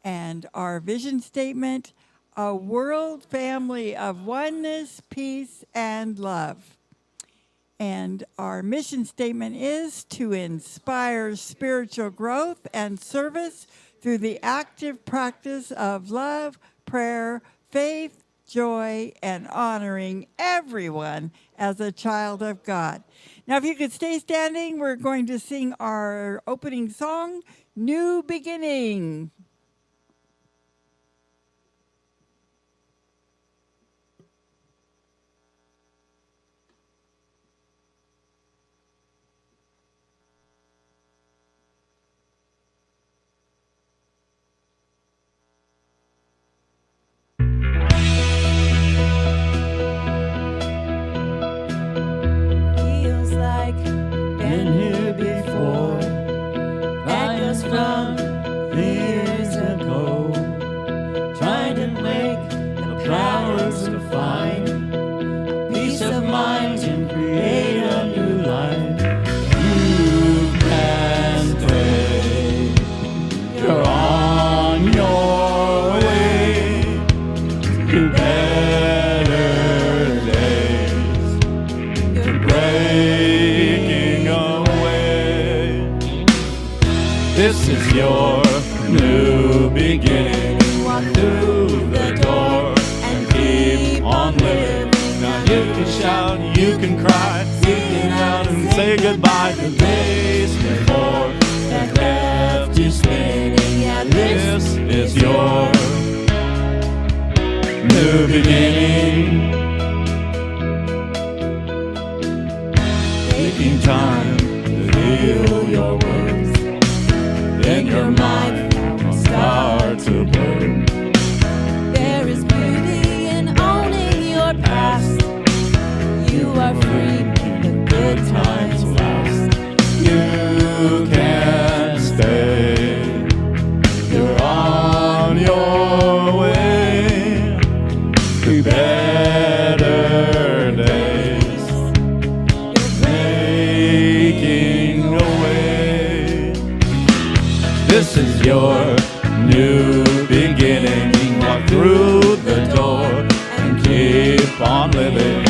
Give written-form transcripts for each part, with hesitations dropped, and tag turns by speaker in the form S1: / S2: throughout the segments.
S1: And our vision statement, a world family of oneness, peace, and love. And our mission statement is to inspire spiritual growth and service through the active practice of love, prayer, faith, joy, and honoring everyone as a child of God. Now, if you could stay standing, we're going to sing our opening song, New Beginning.
S2: Been here before, echoes from years ago, trying to make the powers to find peace of mind and create a new life. You can stay, you're on your way to better days. You're breaking away. This is your new beginning. Walk through the door and keep on living. Now you can shout, you can cry, sing out and say goodbye to days before that left you spinning. Yeah, this is your new beginning. Taking time to heal your wounds, then your mind will start to blur. There is beauty in owning your past. You are free, the good times last. You can stay, you're on your way to better days. You're breaking away. This is your new beginning. Walk through the door and keep on living.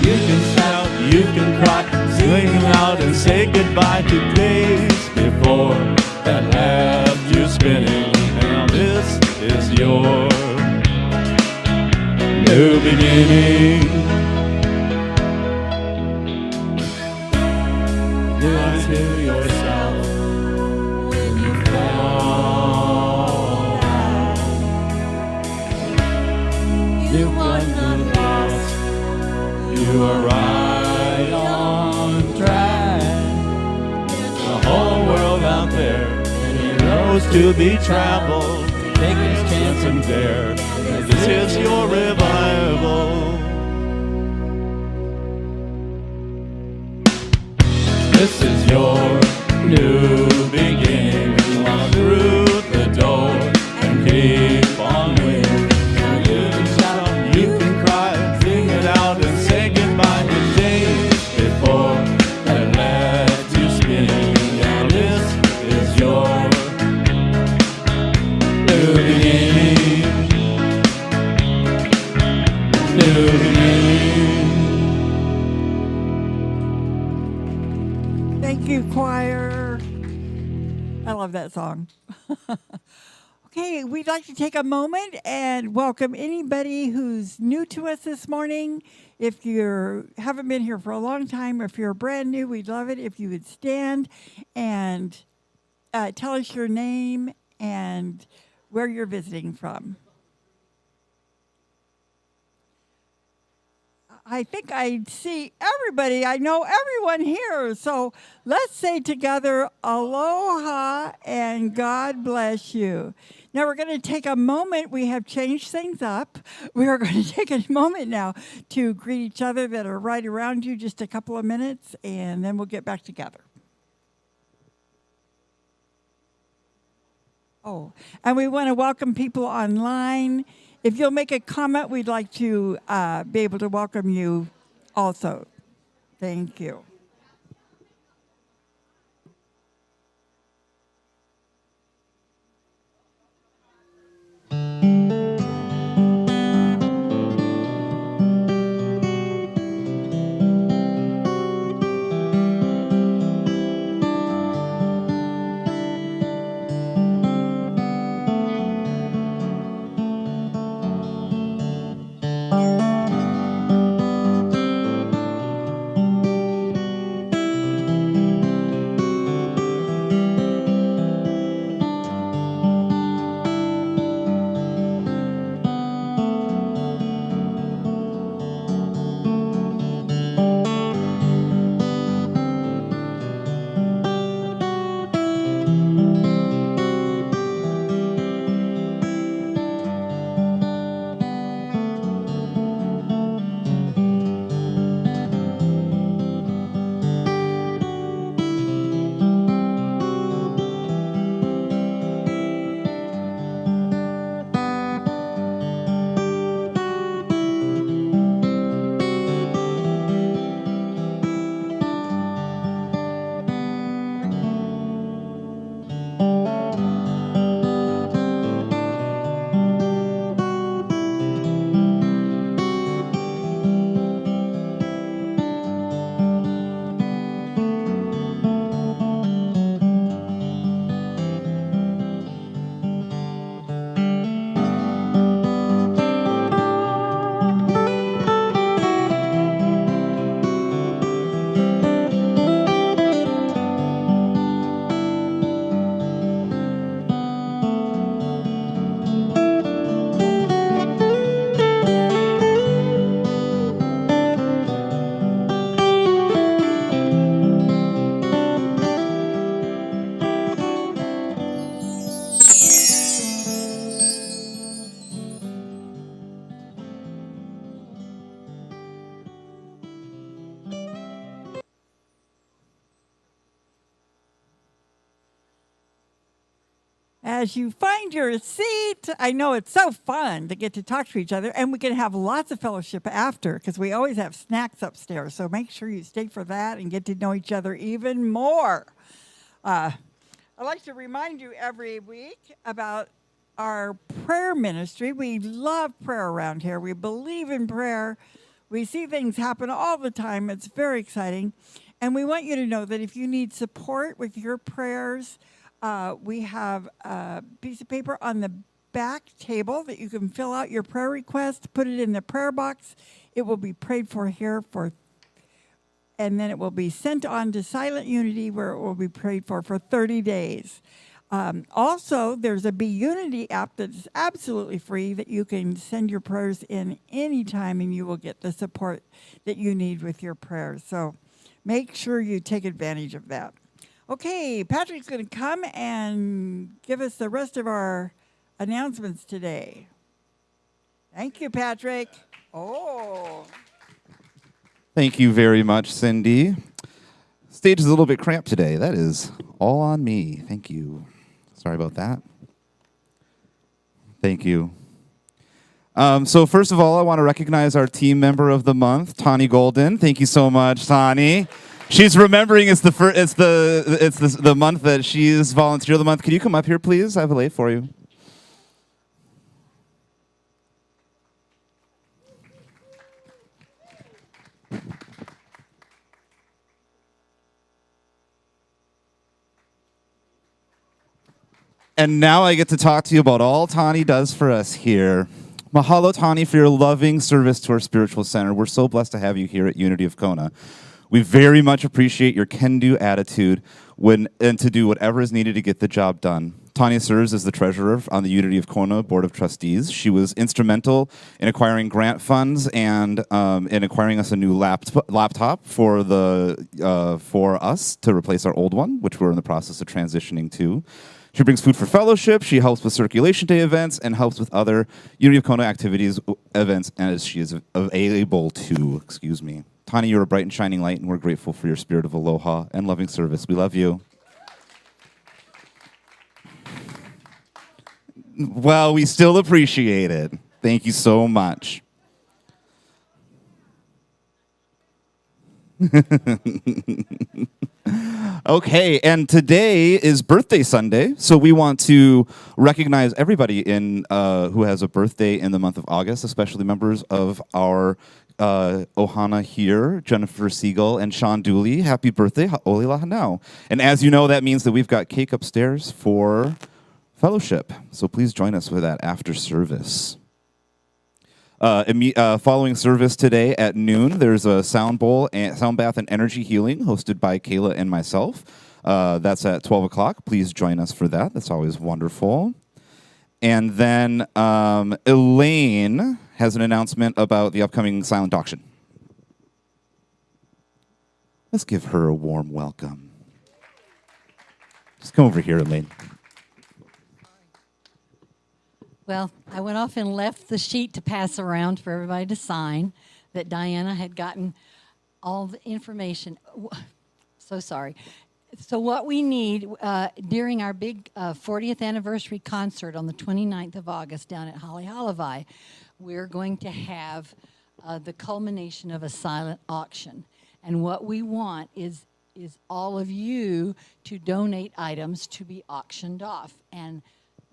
S2: You can shout, you can cry, sing loud and say goodbye to days before that left you spinning. Now this is your new beginning. Do unto yourself when you fall down. You are not lost, you are right on track. There's a whole world out there, and roads to be traveled. Take a chance and dare. This is your revival. This is your new beginning. Walk through the door and keep on living. You can shout, you can cry, sing it out and say goodbye to days before that left you spinning. Now this is your new beginning. New beginning.
S1: Thank you, choir. I love that song. Okay, we'd like to take a moment and welcome anybody who's new to us this morning. If you haven't been here for a long time, or if you're brand new, we'd love it if you would stand and tell us your name and where you're visiting from. I think I see everybody. I know everyone here. So let's say together, aloha and God bless you. Now we're going to take a moment. We have changed things up. We are going to take a moment now to greet each other that are right around you, just a couple of minutes, and then we'll get back together. Oh, and we want to welcome people online. If you'll make a comment, we'd like to be able to welcome you also. Thank you. As you find your seat, I know it's so fun to get to talk to each other, and we can have lots of fellowship after because we always have snacks upstairs. So make sure you stay for that and get to know each other even more. I'd like to remind you every week about our prayer ministry. We love prayer around here. We believe in prayer. We see things happen all the time. It's very exciting. And we want you to know that if you need support with your prayers, we have a piece of paper on the back table that you can fill out your prayer request, put it in the prayer box. It will be prayed for here and then it will be sent on to Silent Unity where it will be prayed for 30 days. Also, there's a Be Unity app that's absolutely free that you can send your prayers in anytime and you will get the support that you need with your prayers. So make sure you take advantage of that. Okay, Patrick's going to come and give us the rest of our announcements today. Thank you, Patrick. Oh.
S3: Thank you very much, Cindy. Stage is a little bit cramped today. That is all on me. Thank you. Sorry about that. Thank you. So first of all, I want to recognize our team member of the month, Tani Golden. Thank you so much, Tani. She's remembering it's the month that she's volunteer of the month. Can you come up here, please? I have a lei for you. And now I get to talk to you about all Tani does for us here. Mahalo, Tani, for your loving service to our spiritual center. We're so blessed to have you here at Unity of Kona. We very much appreciate your can-do attitude and to do whatever is needed to get the job done. Tanya serves as the treasurer on the Unity of Kona Board of Trustees. She was instrumental in acquiring grant funds and in acquiring us a new laptop for us to replace our old one, which we're in the process of transitioning to. She brings food for fellowship, she helps with Circulation Day events, and helps with other Unity of Kona activities, events, as she is able to. Tani, you're a bright and shining light, and we're grateful for your spirit of aloha and loving service. We love you. Well, we still appreciate it. Thank you so much. Okay, and today is birthday Sunday, so we want to recognize everybody who has a birthday in the month of August, especially members of our Ohana here, Jennifer Siegel and Sean Dooley. Happy birthday, ha'oli lahanau. And as you know, that means that we've got cake upstairs for fellowship, so please join us for that after service. Following service today at noon, there's a sound bath and energy healing hosted by Kayla and myself. That's at 12 o'clock. Please join us for that. That's always wonderful. And then Elaine has an announcement about the upcoming silent auction. Let's give her a warm welcome. Just come over here, Elaine.
S4: Well, I went off and left the sheet to pass around for everybody to sign that Diana had gotten all the information. So sorry. So what we need during our big 40th anniversary concert on the 29th of August down at Halehalavai, we're going to have the culmination of a silent auction. And what we want is all of you to donate items to be auctioned off. And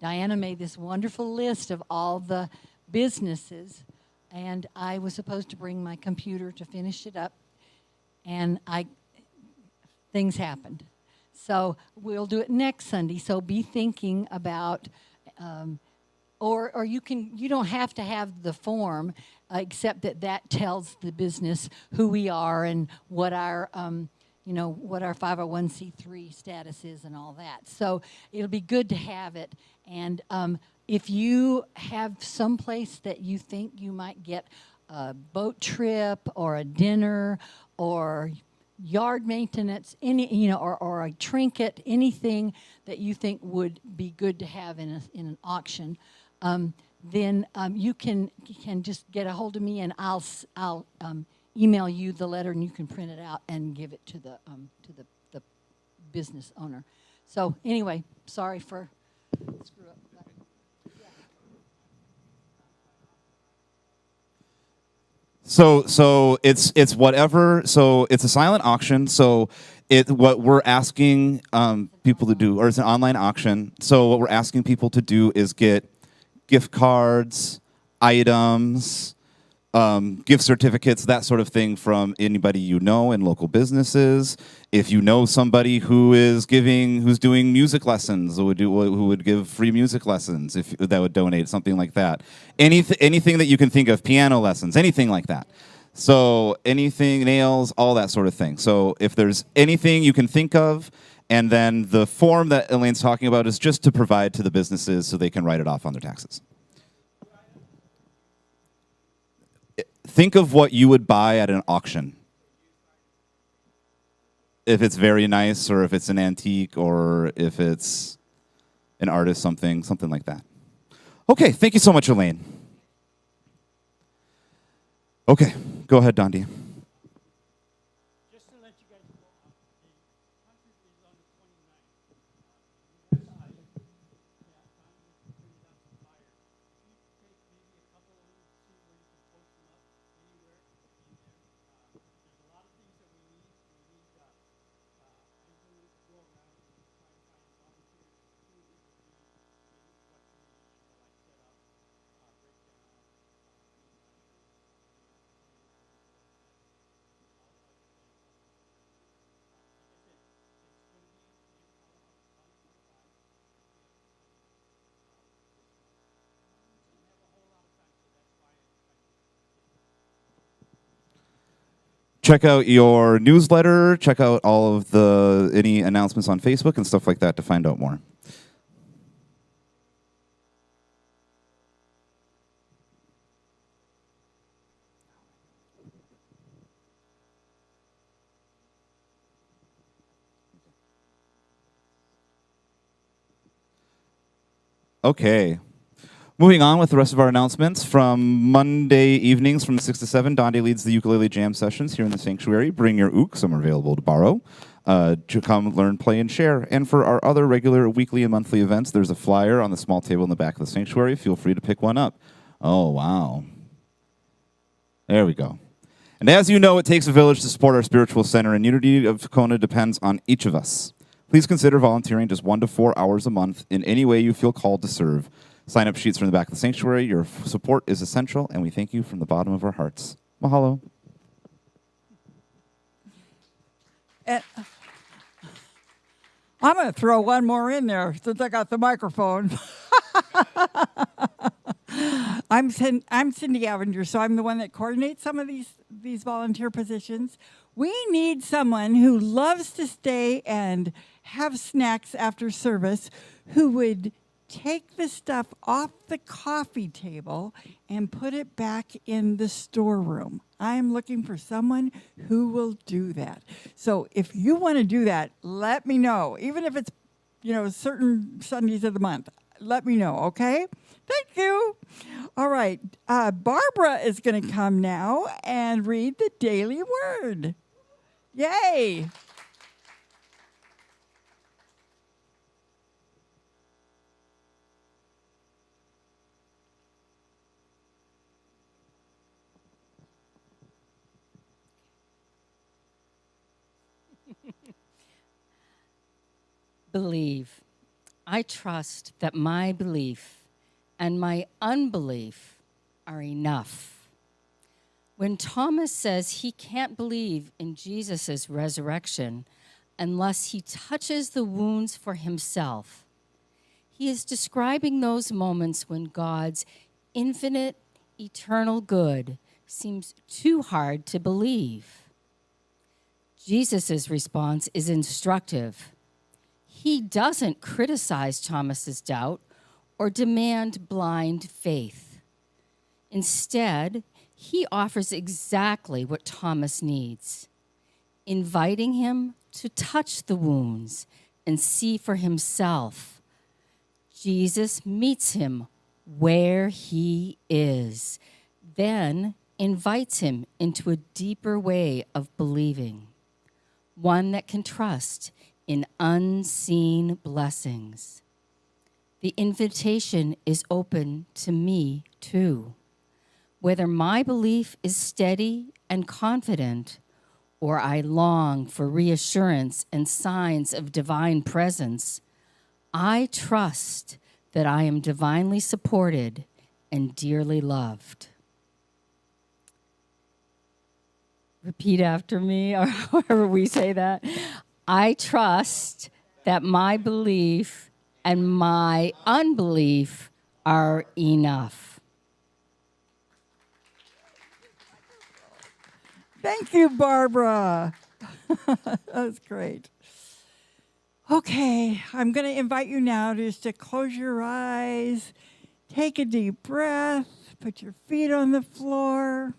S4: Diana made this wonderful list of all the businesses, and I was supposed to bring my computer to finish it up, and things happened. So we'll do it next Sunday. So be thinking about, or you don't have to have the form, except that tells the business who we are and what our what our 501c3 status is and all that. So it'll be good to have it. And if you have some place that you think you might get a boat trip or a dinner or yard maintenance, or a trinket, anything that you think would be good to have in an auction, then you can just get a hold of me, and I'll email you the letter, and you can print it out and give it to the business owner. So anyway, sorry for
S3: So it's whatever. So it's a silent auction. So what we're asking people to do, or it's an online auction. So what we're asking people to do is get gift cards, items, gift certificates, that sort of thing from anybody you know in local businesses. If you know somebody who's doing music lessons, who would give free music lessons, if that would donate, something like that. Anything that you can think of, piano lessons, anything like that. So anything, nails, all that sort of thing. So if there's anything you can think of, and then the form that Elaine's talking about is just to provide to the businesses so they can write it off on their taxes. Think of what you would buy at an auction. If it's very nice, or if it's an antique, or if it's an artist, something like that. Okay, thank you so much, Elaine. Okay, go ahead, Dondi.
S5: Just to let you guys know, the concert is on the 29th. Time is putting down some flyers. You take maybe a couple of them, see where you can post them up anywhere in there. There's a lot of things that we need. We need I'm going to go around and try and find volunteers who would be in what we need, like set up, break down,
S3: Check out your newsletter. Check out all of any announcements on Facebook and stuff like that to find out more. Okay. Moving on with the rest of our announcements. From Monday evenings from 6 to 7, Donde leads the ukulele jam sessions here in the sanctuary. Bring your ook, some are available to borrow, to come learn, play, and share. And for our other regular weekly and monthly events, there's a flyer on the small table in the back of the sanctuary. Feel free to pick one up. Oh, wow. There we go. And as you know, it takes a village to support our spiritual center, and Unity of Kona depends on each of us. Please consider volunteering just 1 to 4 hours a month in any way you feel called to serve. Sign-up sheets from the back of the sanctuary. Your support is essential, and we thank you from the bottom of our hearts. Mahalo.
S1: I'm going to throw one more in there since I got the microphone. I'm Cindy Avenger, so I'm the one that coordinates some of these volunteer positions. We need someone who loves to stay and have snacks after service, who would take the stuff off the coffee table and put it back in the storeroom. I am looking for someone who will do that. So if you want to do that, let me know. Even if it's, certain Sundays of the month, let me know, okay? Thank you. All right. Barbara is going to come now and read the daily word. Yay.
S6: Believe. I trust that my belief and my unbelief are enough. When Thomas says he can't believe in Jesus' resurrection unless he touches the wounds for himself, he is describing those moments when God's infinite, eternal good seems too hard to believe. Jesus' response is instructive. He doesn't criticize Thomas's doubt or demand blind faith. Instead, he offers exactly what Thomas needs, inviting him to touch the wounds and see for himself. Jesus meets him where he is, then invites him into a deeper way of believing, one that can trust in unseen blessings. The invitation is open to me too. Whether my belief is steady and confident, or I long for reassurance and signs of divine presence, I trust that I am divinely supported and dearly loved. Repeat after me, or however we say that. I trust that my belief and my unbelief are enough.
S1: Thank you, Barbara. That was great. Okay, I'm going to invite you now just to close your eyes, take a deep breath, put your feet on the floor,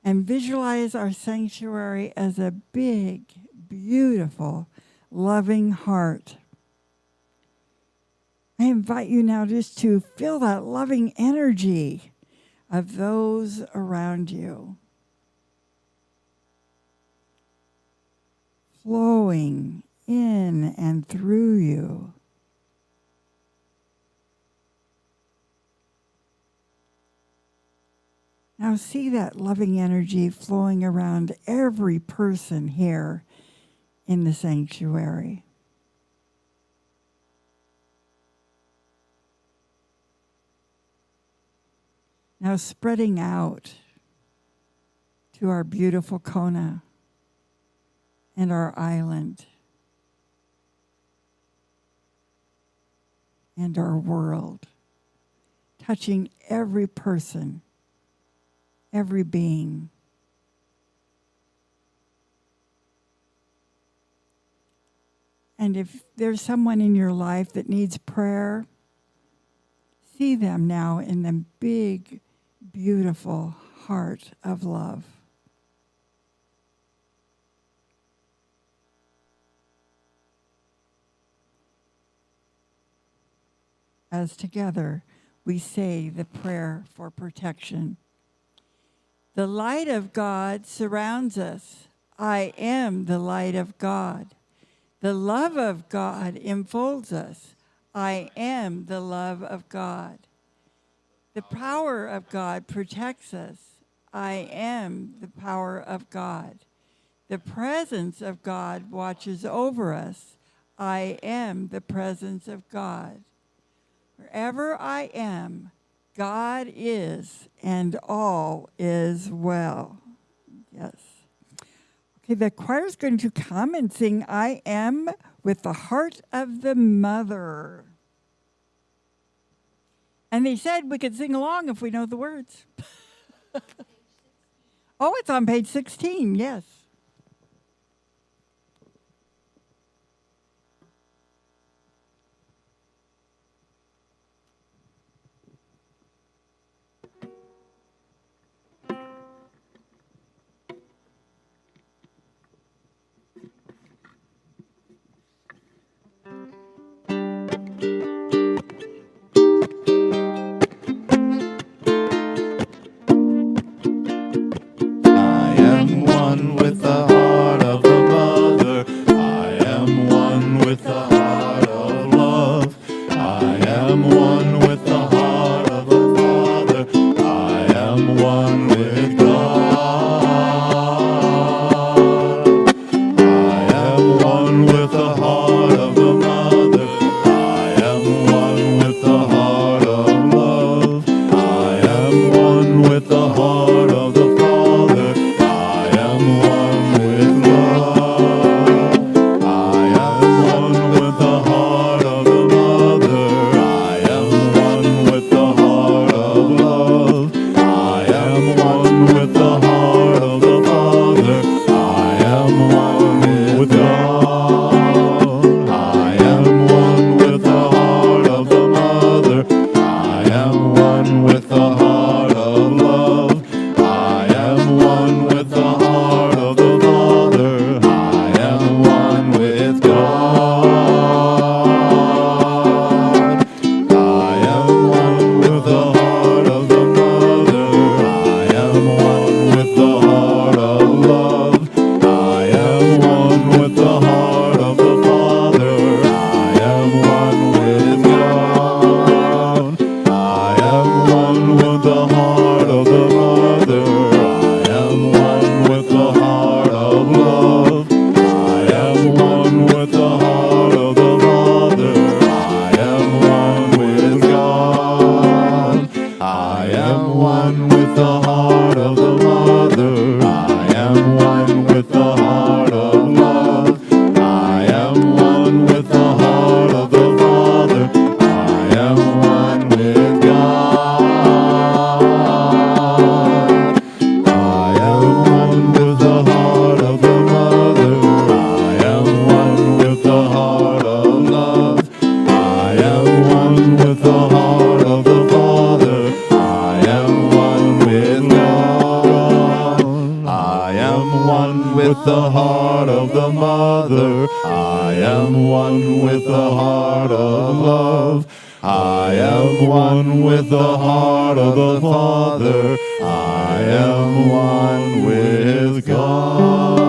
S1: and visualize our sanctuary as a big, beautiful, loving heart. I invite you now just to feel that loving energy of those around you, flowing in and through you. Now see that loving energy flowing around every person here in the sanctuary. Now spreading out to our beautiful Kona and our island and our world, touching every person, every being. And if there's someone in your life that needs prayer, see them now in the big, beautiful heart of love. As together we say the prayer for protection. The light of God surrounds us. I am the light of God. The love of God enfolds us. I am the love of God. The power of God protects us. I am the power of God. The presence of God watches over us. I am the presence of God. Wherever I am, God is, and all is well. Yes. Okay, the choir is going to come and sing I Am with the Heart of the Mother. And they said we could sing along if we know the words. Oh, it's on page 16, yes.
S2: I am one with the heart of the mother. I am one with the heart of love. I am one with the heart of the Father. I am one with God. I am one with the heart of the mother. I am one with the heart of love. I am one with the heart of the Father. I am one with love. I am one with the heart of the mother. I am love. I am one with the heart of the Father. I am one with God.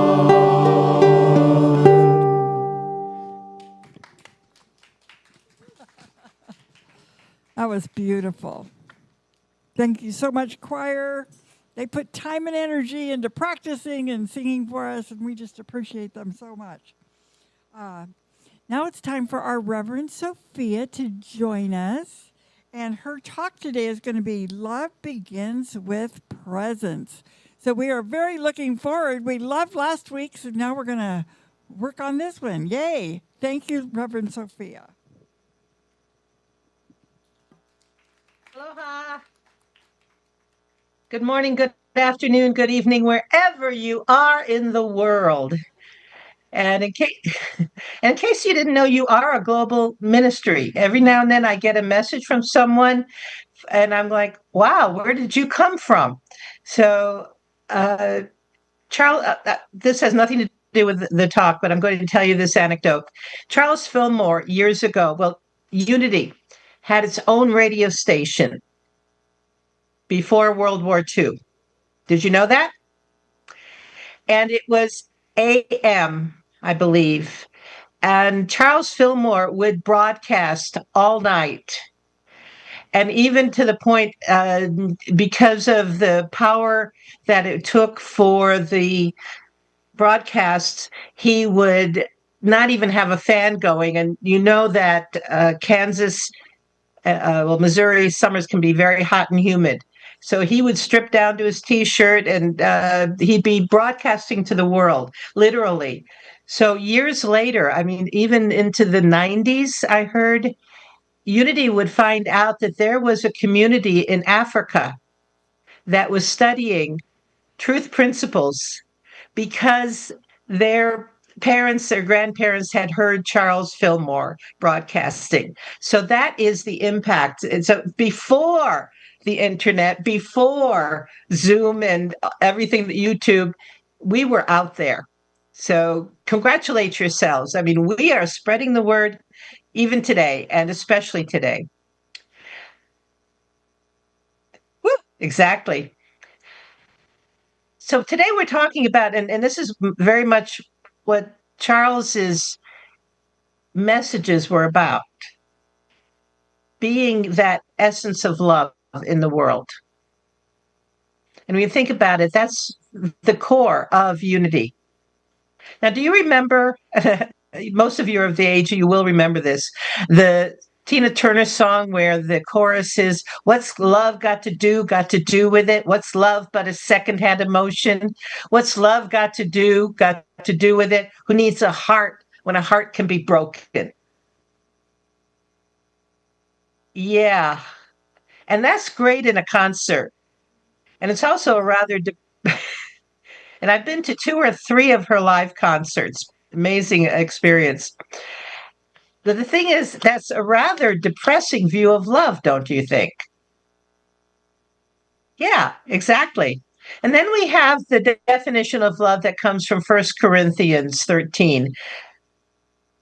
S1: That was beautiful. Thank you so much, choir. They put time and energy into practicing and singing for us, and we just appreciate them so much. Now it's time for our Reverend Sophia to join us. And her talk today is going to be Love Begins with Presence. So we are very looking forward. We loved last week, so now we're going to work on this one. Yay. Thank you, Reverend Sophia.
S7: Aloha. Good morning, good afternoon, good evening, wherever you are in the world. And in case you didn't know, you are a global ministry. Every now and then I get a message from someone, and I'm like, wow, where did you come from? So, Charles, this has nothing to do with the talk, but I'm going to tell you this anecdote. Charles Fillmore, years ago, Unity had its own radio station before World War II. Did you know that? And it was AM, I believe. And Charles Fillmore would broadcast all night. And even to the point, because of the power that it took for the broadcasts, he would not even have a fan going. And you know that Missouri summers can be very hot and humid. So he would strip down to his T-shirt and he'd be broadcasting to the world, literally. So years later, I mean, even into the 90s, I heard Unity would find out that there was a community in Africa that was studying truth principles because their parents, their grandparents had heard Charles Fillmore broadcasting. So that is the impact. And so before the internet, before Zoom and everything, YouTube, we were out there. So congratulate yourselves. I mean, we are spreading the word even today, and especially today. Woo, exactly. So today we're talking about, and this is very much what Charles's messages were about, being that essence of love in the world. And when you think about it, that's the core of unity. Now, do you remember, most of you are of the age, you will remember this, the Tina Turner song where the chorus is, what's love got to do with it? What's love but a secondhand emotion? What's love got to do with it? Who needs a heart when a heart can be broken? Yeah. And that's great in a concert. And it's also a rather, and I've been to 2 or 3 of her live concerts. Amazing experience. But the thing is, that's a rather depressing view of love, don't you think? Yeah, exactly. And then we have the definition of love that comes from 1 Corinthians 13.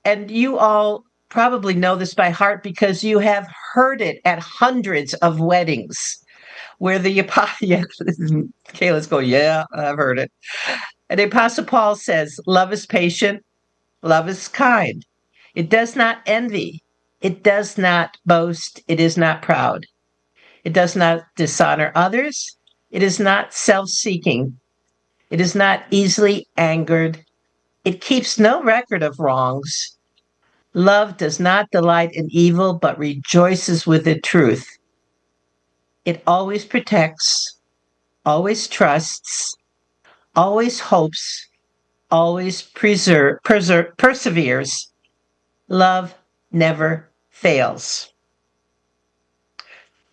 S7: And you all probably know this by heart because you have heard it at hundreds of weddings where the Kayla's going, yeah, I've heard it. And the Apostle Paul says, love is patient, love is kind. It does not envy. It does not boast. It is not proud. It does not dishonor others. It is not self-seeking. It is not easily angered. It keeps no record of wrongs. Love does not delight in evil, but rejoices with the truth. It always protects, always trusts, always hopes, always perseveres. Love never fails.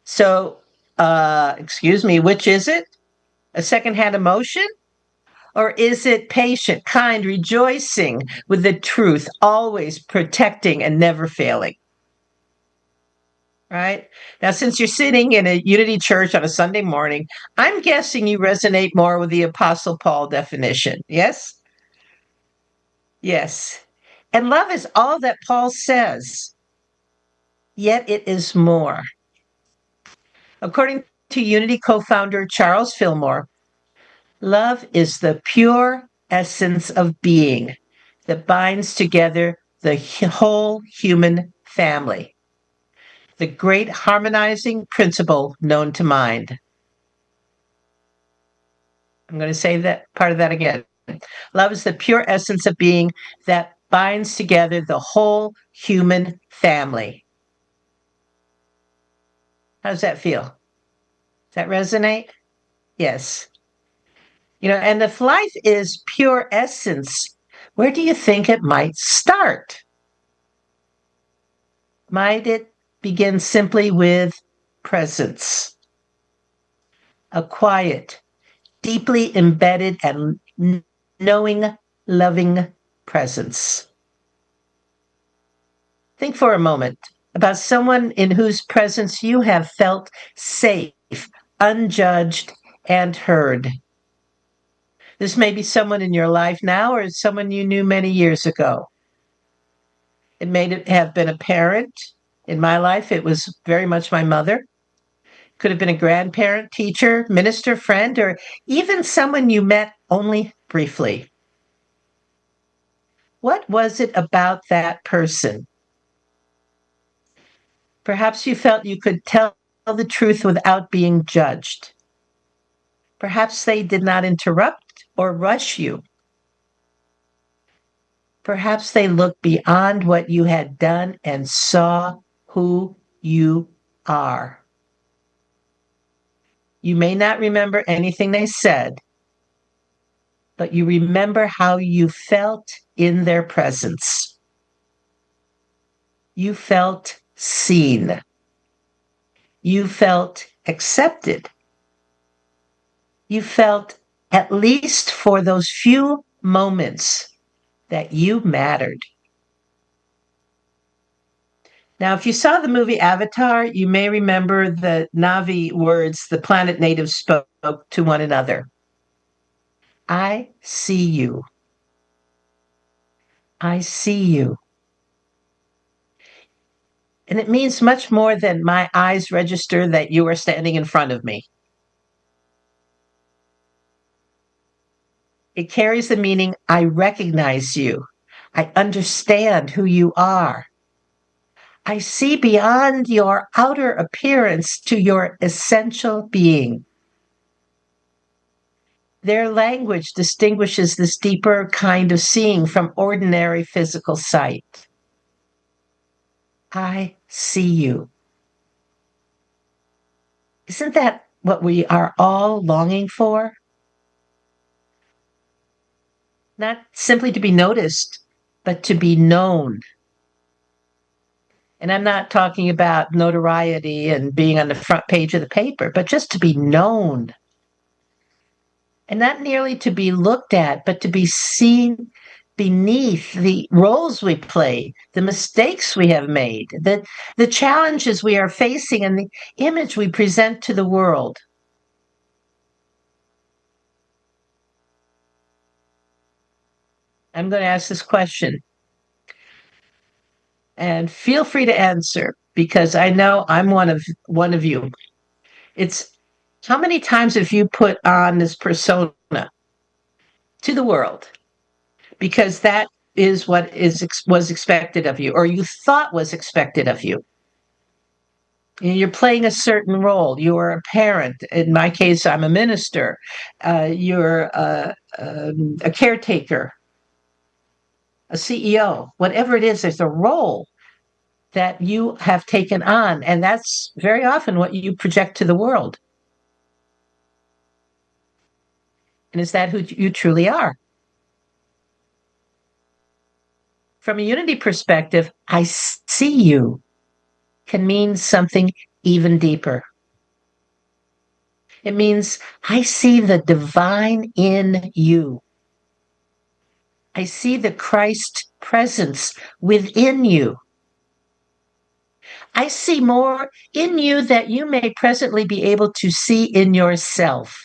S7: So, which is it? A secondhand emotion? Or is it patient, kind, rejoicing with the truth, always protecting and never failing? Right? Now, since you're sitting in a Unity church on a Sunday morning, I'm guessing you resonate more with the Apostle Paul definition. Yes? Yes. And love is all that Paul says. yet it is more. According to Unity co-founder Charles Fillmore, love is the pure essence of being that binds together the whole human family, the great harmonizing principle known to mind. I'm going to say that part of that again. Love is the pure essence of being that binds together the whole human family. How does that feel? Does that resonate? Yes. And if life is pure essence, where do you think it might start? Might it begin simply with presence? A quiet, deeply embedded and knowing, loving presence. Think for a moment about someone in whose presence you have felt safe, unjudged, and heard. This may be someone in your life now or someone you knew many years ago. It may have been a parent. In my life, it was very much my mother. Could have been a grandparent, teacher, minister, friend, or even someone you met only briefly. What was it about that person? Perhaps you felt you could tell the truth without being judged. Perhaps they did not interrupt or rush you. Perhaps they looked beyond what you had done and saw who you are. You may not remember anything they said, but you remember how you felt in their presence. You felt seen. You felt accepted. You felt, at least for those few moments, that you mattered. Now, if you saw the movie Avatar, you may remember the Na'vi words the planet natives spoke to one another. I see you. I see you. And it means much more than my eyes register that you are standing in front of me. It carries the meaning, I recognize you. I understand who you are. I see beyond your outer appearance to your essential being. Their language distinguishes this deeper kind of seeing from ordinary physical sight. I see you. Isn't that what we are all longing for? Not simply to be noticed, but to be known. And I'm not talking about notoriety and being on the front page of the paper, but just to be known. And not merely to be looked at, but to be seen beneath the roles we play, the mistakes we have made, the challenges we are facing, and the image we present to the world. I'm going to ask this question. And feel free to answer, because I know I'm one of you. It's how many times have you put on this persona to the world? Because that is what was expected of you, or you thought was expected of you. You're playing a certain role. You're a parent. In my case, I'm a minister. You're a caretaker, a CEO. Whatever it is, there's a role that you have taken on, and that's very often what you project to the world. And is that who you truly are? From a unity perspective, I see you can mean something even deeper. It means I see the divine in you. I see the Christ presence within you. I see more in you that you may presently be able to see in yourself.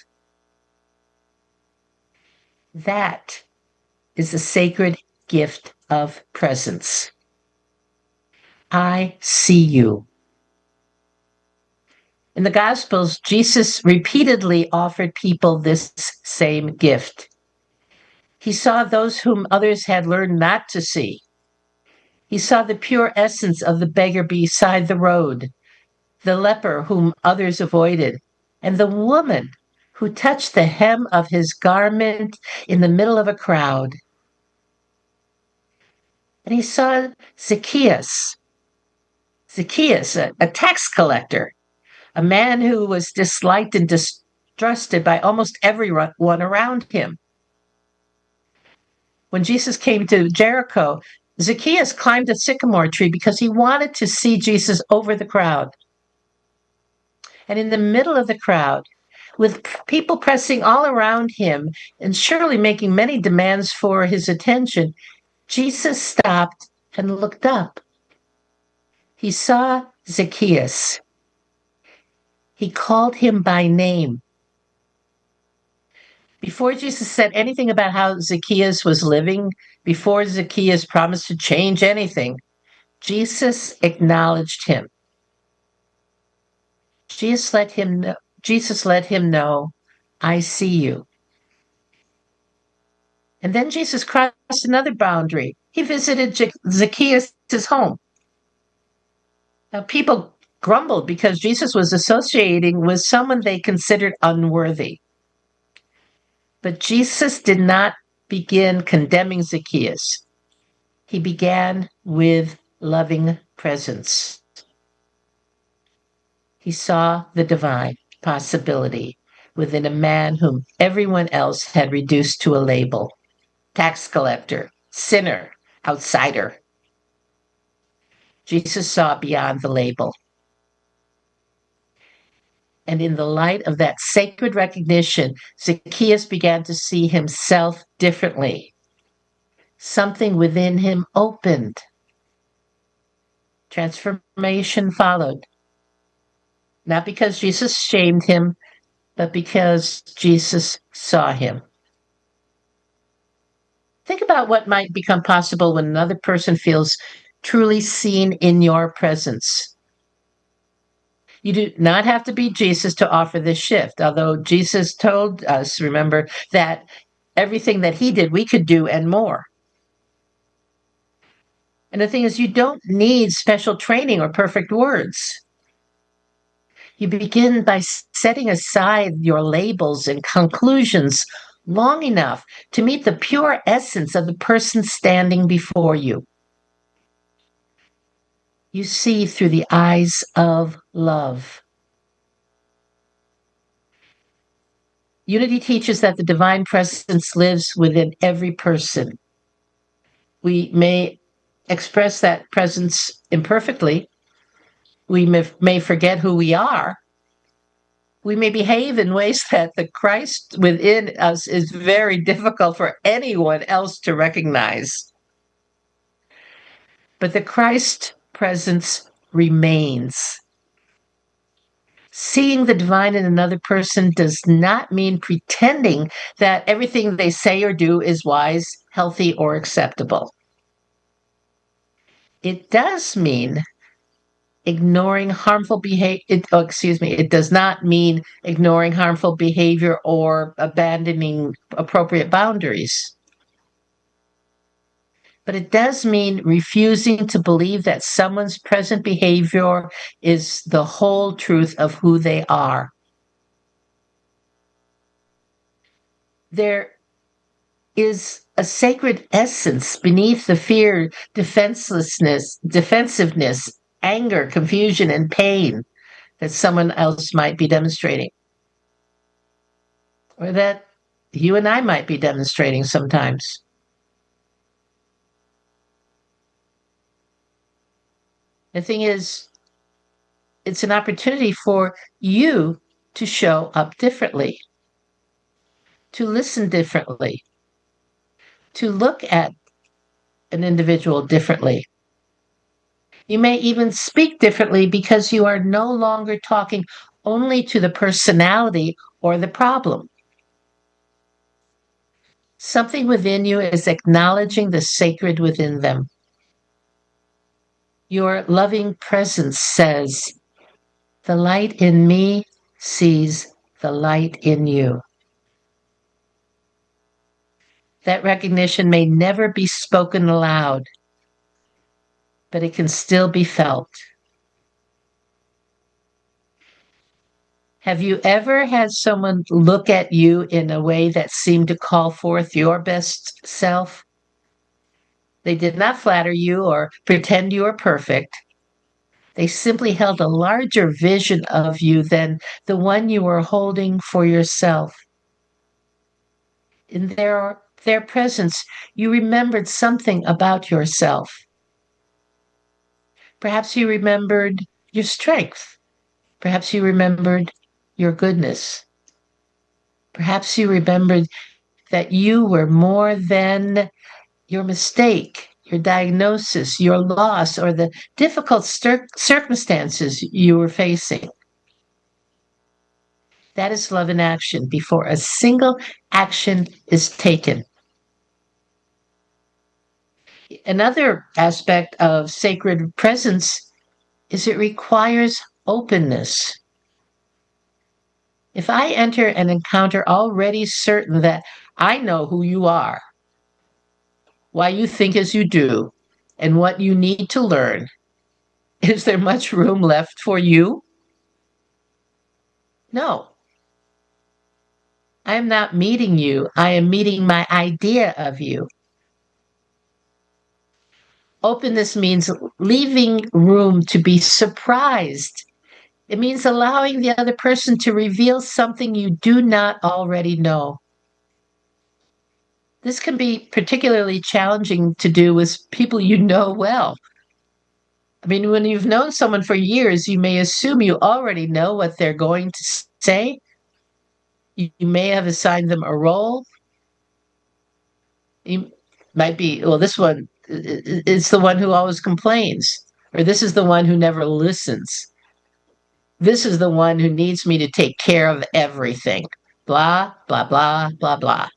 S7: That is the sacred gift of presence. I see you. In the Gospels, Jesus repeatedly offered people this same gift. He saw those whom others had learned not to see. He saw the pure essence of the beggar beside the road, the leper whom others avoided, and the woman who touched the hem of his garment in the middle of a crowd. And he saw Zacchaeus, a tax collector, a man who was disliked and distrusted by almost everyone around him. When Jesus came to Jericho, Zacchaeus climbed a sycamore tree because he wanted to see Jesus over the crowd. And in the middle of the crowd, with people pressing all around him and surely making many demands for his attention, Jesus stopped and looked up. He saw Zacchaeus. He called him by name. Before Jesus said anything about how Zacchaeus was living, before Zacchaeus promised to change anything, Jesus acknowledged him. Jesus let him know, I see you. And then Jesus crossed another boundary. He visited Zacchaeus' home. Now, people grumbled because Jesus was associating with someone they considered unworthy. But Jesus did not begin condemning Zacchaeus. He began with loving presence. He saw the divine possibility within a man whom everyone else had reduced to a label: tax collector, sinner, outsider. Jesus saw beyond the label. And in the light of that sacred recognition, Zacchaeus began to see himself differently. Something within him opened. Transformation followed. Not because Jesus shamed him, but because Jesus saw him. Think about what might become possible when another person feels truly seen in your presence. You do not have to be Jesus to offer this shift, although Jesus told us, remember, that everything that he did, we could do and more. And the thing is, you don't need special training or perfect words. You begin by setting aside your labels and conclusions long enough to meet the pure essence of the person standing before you. You see through the eyes of love. Unity teaches that the divine presence lives within every person. We may express that presence imperfectly. We may forget who we are. We may behave in ways that the Christ within us is very difficult for anyone else to recognize. But the Christ presence remains. Seeing the divine in another person does not mean pretending that everything they say or do is wise, healthy, or acceptable. It does mean ignoring harmful behavior. It does not mean ignoring harmful behavior or abandoning appropriate boundaries. But it does mean refusing to believe that someone's present behavior is the whole truth of who they are. There is a sacred essence beneath the fear, defensiveness, anger, confusion, and pain that someone else might be demonstrating, or that you and I might be demonstrating sometimes. The thing is, it's an opportunity for you to show up differently, to listen differently, to look at an individual differently. You may even speak differently because you are no longer talking only to the personality or the problem. Something within you is acknowledging the sacred within them. Your loving presence says, the light in me sees the light in you. That recognition may never be spoken aloud, but it can still be felt. Have you ever had someone look at you in a way that seemed to call forth your best self? They did not flatter you or pretend you were perfect. They simply held a larger vision of you than the one you were holding for yourself. In their presence, you remembered something about yourself. Perhaps you remembered your strength. Perhaps you remembered your goodness. Perhaps you remembered that you were more than your mistake, your diagnosis, your loss, or the difficult circumstances you were facing. That is love in action before a single action is taken. Another aspect of sacred presence is it requires openness. If I enter an encounter already certain that I know who you are, why you think as you do, and what you need to learn, is there much room left for you? No. I am not meeting you. I am meeting my idea of you. Openness means leaving room to be surprised. It means allowing the other person to reveal something you do not already know. This can be particularly challenging to do with people you know well. I mean, when you've known someone for years, you may assume you already know what they're going to say. You may have assigned them a role. You might be, well, this one is the one who always complains, or this is the one who never listens. This is the one who needs me to take care of everything. Blah, blah, blah, blah, blah.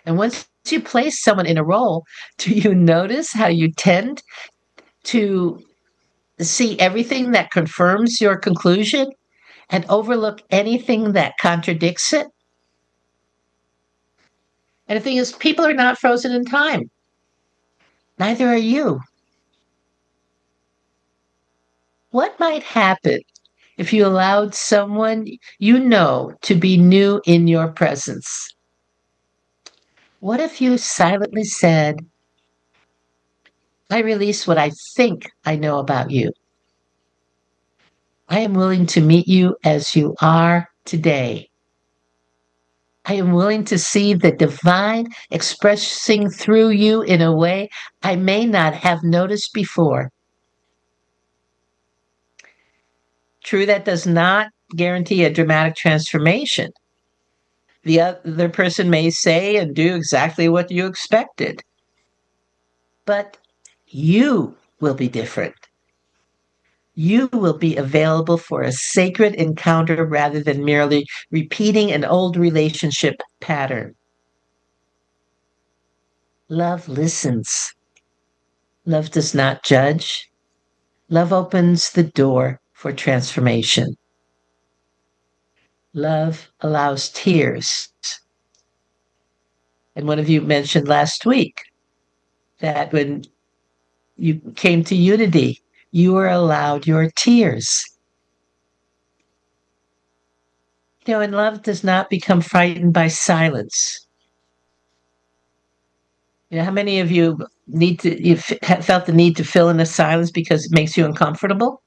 S7: And once you place someone in a role, do you notice how you tend to see everything that confirms your conclusion and overlook anything that contradicts it? And the thing is, people are not frozen in time. Neither are you. What might happen if you allowed someone you know to be new in your presence? What if you silently said, I release what I think I know about you. I am willing to meet you as you are today. I am willing to see the divine expressing through you in a way I may not have noticed before. True, that does not guarantee a dramatic transformation. The other person may say and do exactly what you expected, but you will be different. You will be available for a sacred encounter rather than merely repeating an old relationship pattern. Love listens. Love does not judge. Love opens the door for transformation. Love allows tears. And one of you mentioned last week that when you came to unity, you were allowed your tears. You know, and love does not become frightened by silence. You know, how many of you have felt the need to fill in the silence because it makes you uncomfortable?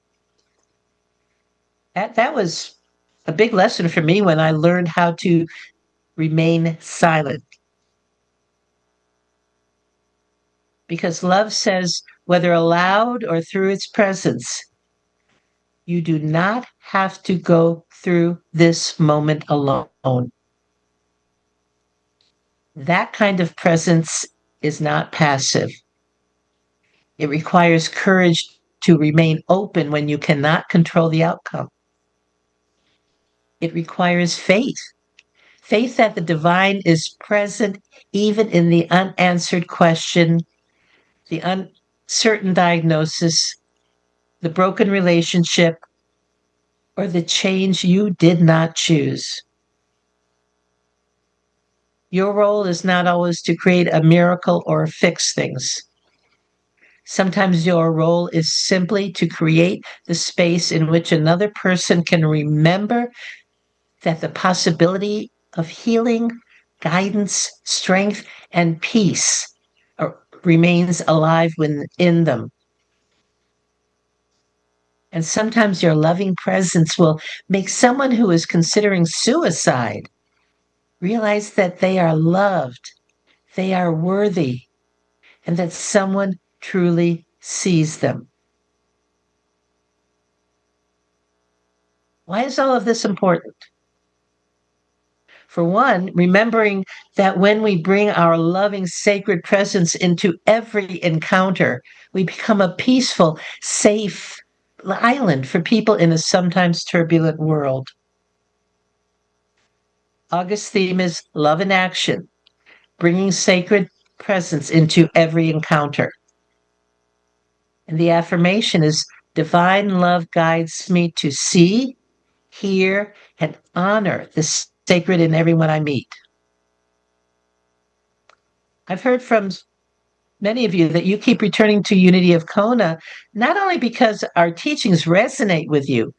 S7: That was a big lesson for me when I learned how to remain silent. Because love says, whether aloud or through its presence, you do not have to go through this moment alone. That kind of presence is not passive. It requires courage to remain open when you cannot control the outcome. It requires faith. Faith that the divine is present even in the unanswered question, the uncertain diagnosis, the broken relationship, or the change you did not choose. Your role is not always to create a miracle or fix things. Sometimes your role is simply to create the space in which another person can remember that the possibility of healing, guidance, strength, and peace remains alive within them. And sometimes your loving presence will make someone who is considering suicide realize that they are loved, they are worthy, and that someone truly sees them. Why is all of this important? For one, remembering that when we bring our loving, sacred presence into every encounter, we become a peaceful, safe island for people in a sometimes turbulent world. August's theme is love in action, bringing sacred presence into every encounter. And the affirmation is divine love guides me to see, hear, and honor the sacred in everyone I meet. I've heard from many of you that you keep returning to Unity of Kona, not only because our teachings resonate with you,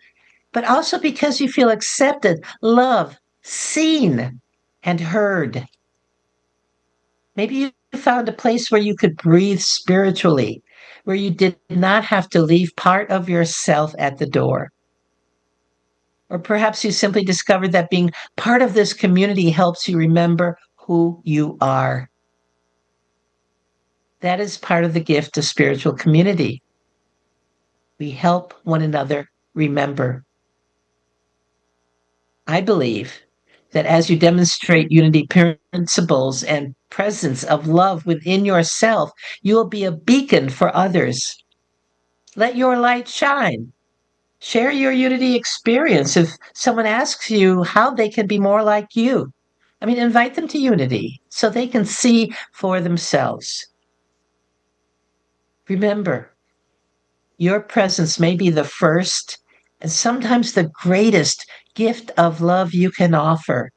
S7: but also because you feel accepted, loved, seen, and heard. Maybe you found a place where you could breathe spiritually, where you did not have to leave part of yourself at the door. Or perhaps you simply discovered that being part of this community helps you remember who you are. That is part of the gift of spiritual community. We help one another remember. I believe that as you demonstrate unity principles and presence of love within yourself, you will be a beacon for others. Let your light shine. Share your unity experience. If someone asks you how they can be more like you, invite them to unity so they can see for themselves. Remember, your presence may be the first and sometimes the greatest gift of love you can offer.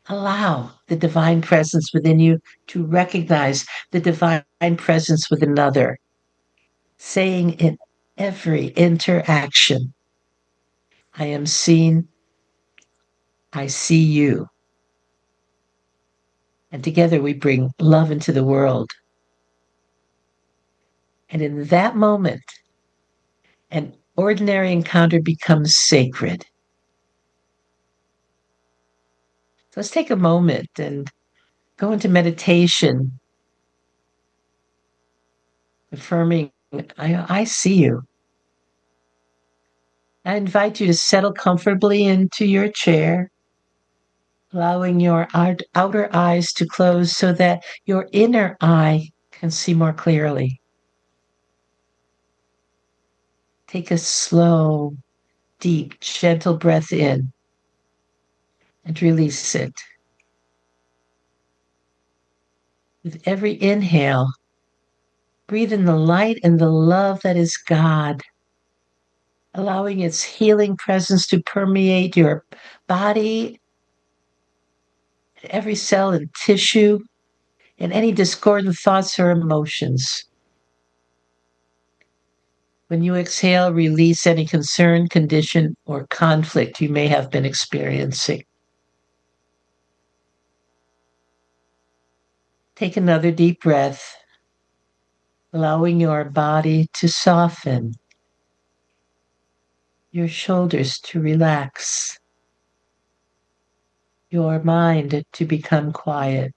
S7: Allow the divine presence within you to recognize the divine presence with another, saying in every interaction, I am seen, I see you. And together we bring love into the world. And in that moment, an ordinary encounter becomes sacred. So let's take a moment and go into meditation, affirming, I see you. I invite you to settle comfortably into your chair, allowing your outer eyes to close so that your inner eye can see more clearly. Take a slow, deep, gentle breath in and release it. With every inhale, breathe in the light and the love that is God, allowing its healing presence to permeate your body, every cell and tissue, and any discordant thoughts or emotions. When you exhale, release any concern, condition, or conflict you may have been experiencing. Take another deep breath, allowing your body to soften, your shoulders to relax, your mind to become quiet.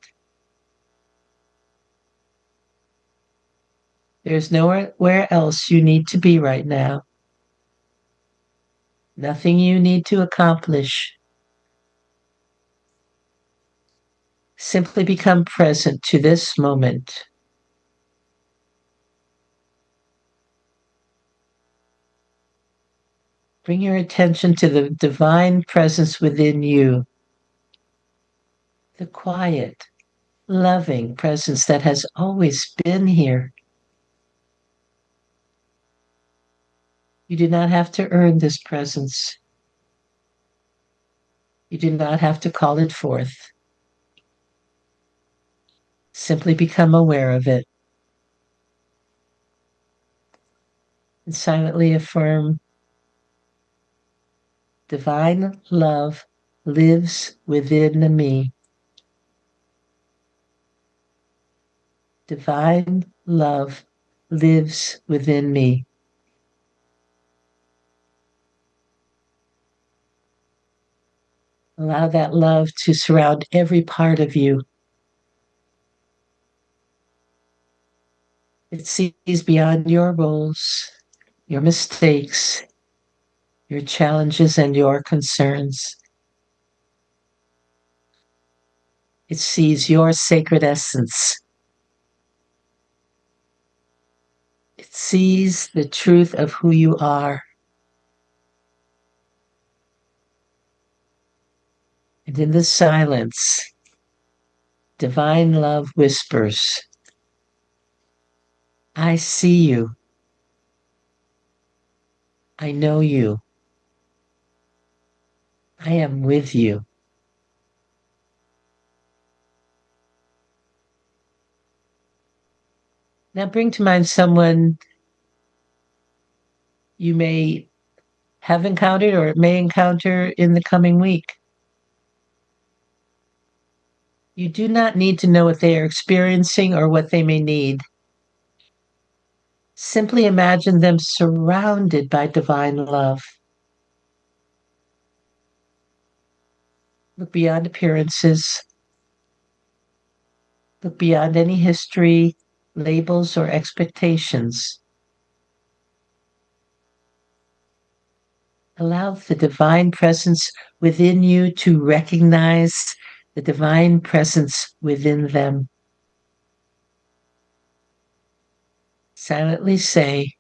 S7: There's nowhere else you need to be right now. Nothing you need to accomplish. Simply become present to this moment. Bring your attention to the divine presence within you, the quiet, loving presence that has always been here. You do not have to earn this presence. You do not have to call it forth. Simply become aware of it. And silently affirm, divine love lives within me. Divine love lives within me. Allow that love to surround every part of you. It sees beyond your roles, your mistakes, your challenges, and your concerns. It sees your sacred essence. It sees the truth of who you are. And in the silence, divine love whispers, I see you. I know you. I am with you. Now bring to mind someone you may have encountered or may encounter in the coming week. You do not need to know what they are experiencing or what they may need. Simply imagine them surrounded by divine love. Look beyond appearances. Look beyond any history, labels, or expectations. Allow the divine presence within you to recognize the divine presence within them. Silently say,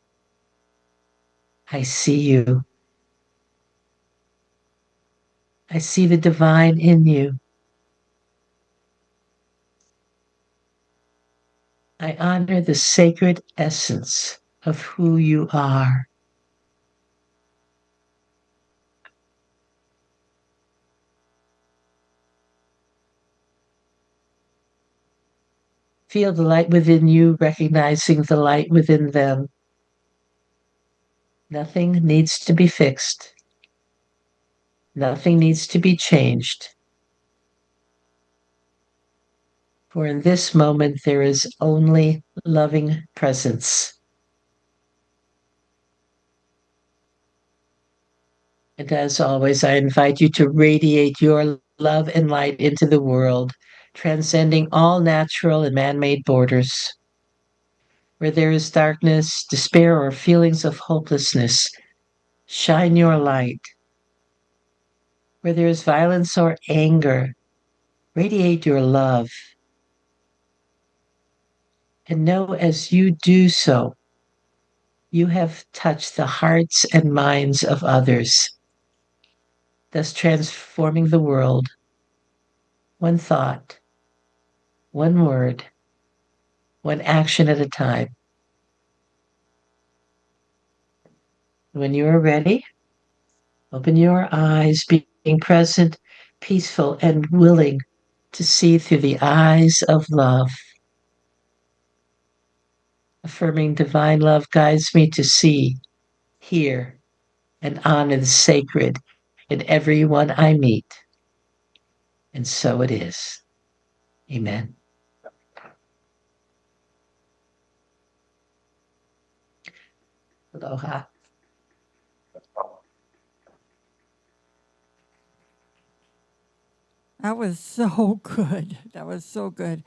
S7: I see you. I see the divine in you. I honor the sacred essence of who you are. Feel the light within you, recognizing the light within them. Nothing needs to be fixed. Nothing needs to be changed. For in this moment, there is only loving presence. And as always, I invite you to radiate your love and light into the world, transcending all natural and man-made borders. Where there is darkness, despair, or feelings of hopelessness, shine your light. Where there is violence or anger, radiate your love. And know as you do so, you have touched the hearts and minds of others, thus transforming the world, one thought, one word, one action at a time. When you are ready, open your eyes, being present, peaceful, and willing to see through the eyes of love. Affirming divine love guides me to see, hear, and honor the sacred in everyone I meet. And so it is. Amen. Aloha.
S1: That was so good. That was so good.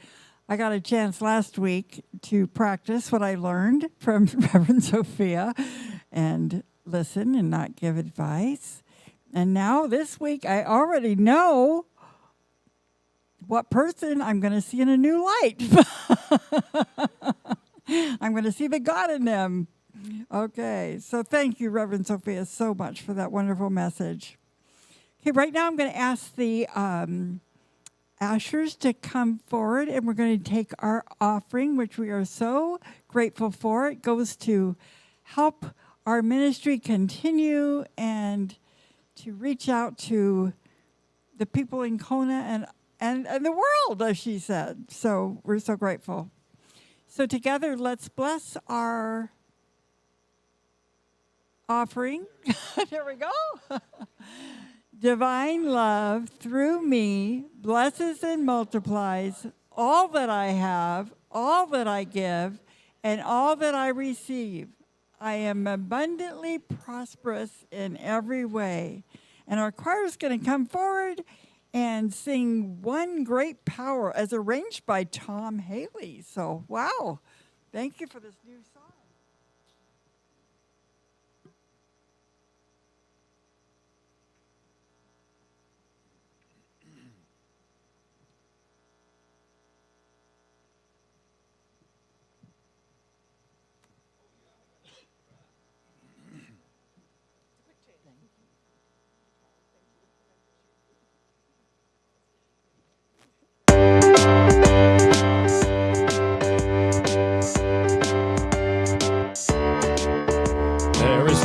S1: I got a chance last week to practice what I learned from Reverend Sophia and listen and not give advice. And now this week, I already know what person I'm going to see in a new light. I'm going to see the God in them. Okay, so thank you, Reverend Sophia, so much for that wonderful message. Okay, right now I'm going to ask the ushers to come forward, and we're going to take our offering, which we are so grateful for. It goes to help our ministry continue and to reach out to the people in Kona and the world, as she said. So we're so grateful. So together, let's bless our offering. There we go. Divine love through me blesses and multiplies all that I have, all that I give, and all that I receive. I am abundantly prosperous in every way. And our choir is going to come forward and sing One Great Power as arranged by Tom Haley. So, wow. Thank you for this new song.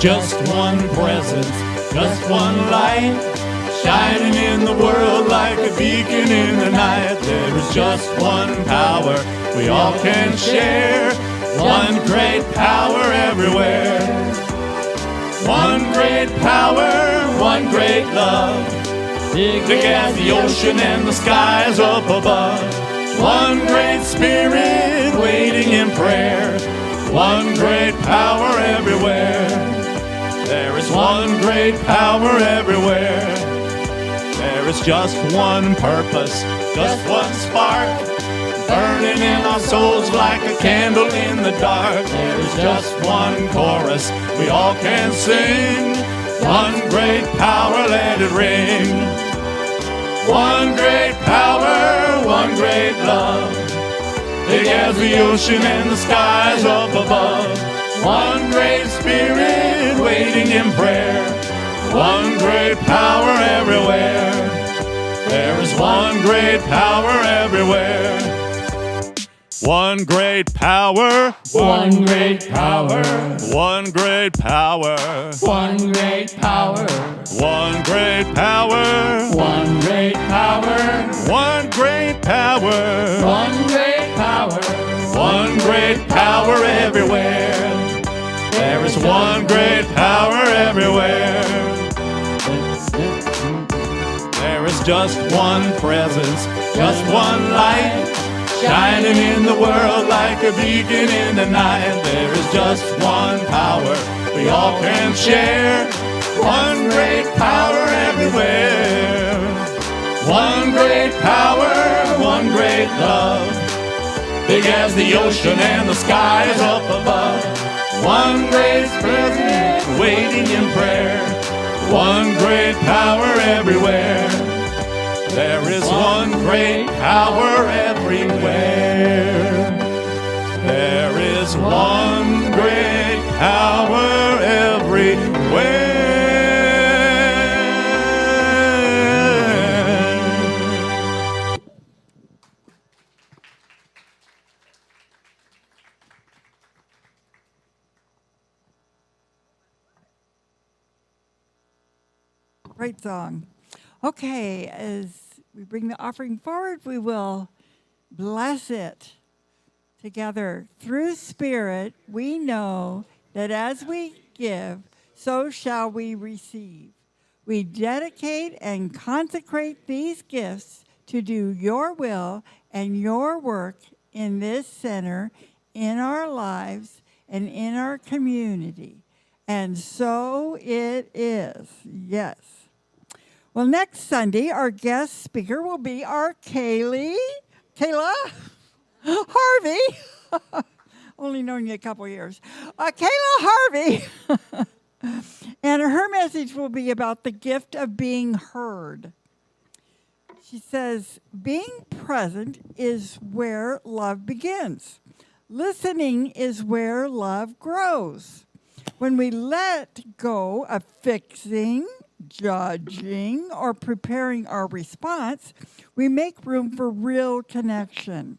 S2: Just one presence, just one light, shining in the world like a beacon in the night. There is just one power we all can share, one great power everywhere. One great power, one great love, big as the ocean and the skies up above. One great spirit waiting in prayer, one great power everywhere. There is one great power everywhere. There is just one purpose, just one spark, burning in our souls like a candle in the dark. There is just one chorus we all can sing. One great power, let it ring. One great power, one great love, big as the ocean and the skies up above. One great spirit waiting in prayer, one great power everywhere. There is one great power everywhere. One great power,
S8: one great power,
S2: one great power,
S8: one great power,
S2: one great power,
S8: one great power,
S2: one great power,
S8: one great power,
S2: one great power everywhere. There is one great power everywhere. There is just one presence, just one light, shining in the world like a beacon in the night. There is just one power we all can share, one great power everywhere. One great power, one great love, big as the ocean and the skies up above. One great spirit waiting in prayer, one great power everywhere. There is one great power everywhere. There is one great power everywhere.
S1: Great song. Okay, as we bring the offering forward, we will bless it together. Through Spirit, we know that as we give, so shall we receive. We dedicate and consecrate these gifts to do your will and your work in this center, in our lives, and in our community. And so it is. Yes. Well, next Sunday, our guest speaker will be our Kayla Harvey. Only known you a couple years. Kayla Harvey. And her message will be about the gift of being heard. She says, being present is where love begins. Listening is where love grows. When we let go of fixing, judging or preparing our response, we make room for real connection.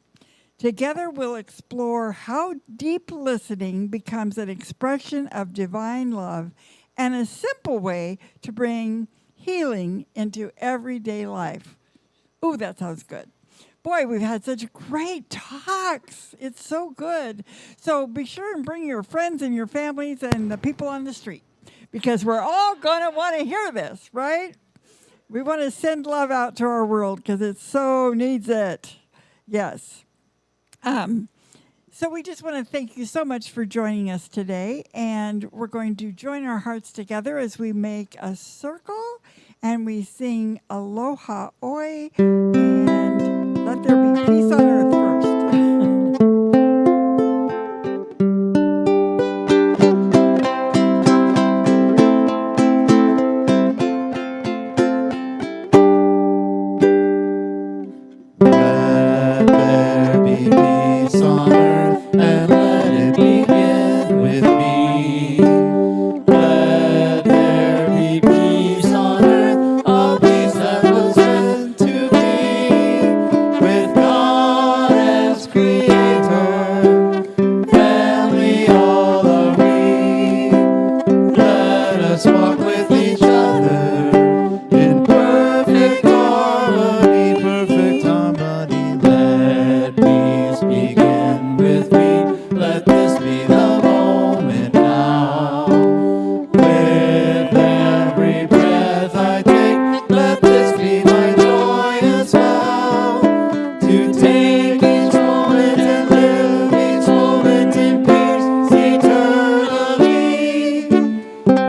S1: Together, we'll explore how deep listening becomes an expression of divine love and a simple way to bring healing into everyday life. Ooh, that sounds good. Boy, we've had such great talks. It's so good. So be sure and bring your friends and your families and the people on the street, because we're all going to want to hear this, right? We want to send love out to our world because it so needs it. Yes. So we just want to thank you so much for joining us today, and we're going to join our hearts together as we make a circle and we sing Aloha Oi, and let there be peace on earth first.
S3: Let there be peace on earth, and let it begin with me. Let there be peace on earth, a peace that was meant to be, with God as creator, family all are we. Let us walk with each other in perfect harmony, perfect harmony. Let peace begin with me. Let this be the moment now. With every breath I take, let this be my joyous vow. To take each moment and live each moment in peace eternally.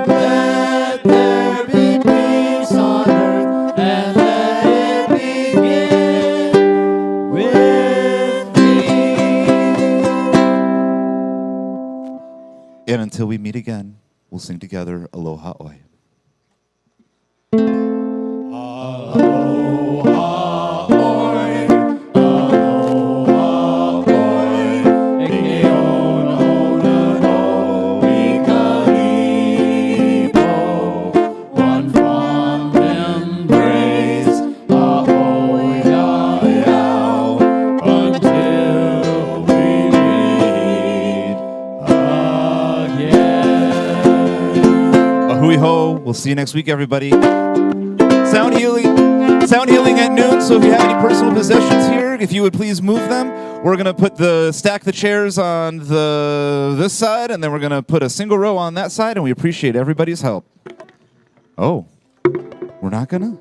S3: Let there be peace on earth, and let it begin with me. And until we meet again, we'll sing together Aloha Oi.
S8: One fond embrace, until we meet again.
S3: Ahui ho. We'll see you next week, everybody. Sound healing at noon. So if you have any personal possessions here, if you would please move them. We're gonna stack the chairs on this side, and then we're gonna put a single row on that side, and we appreciate everybody's help. Oh, we're not gonna?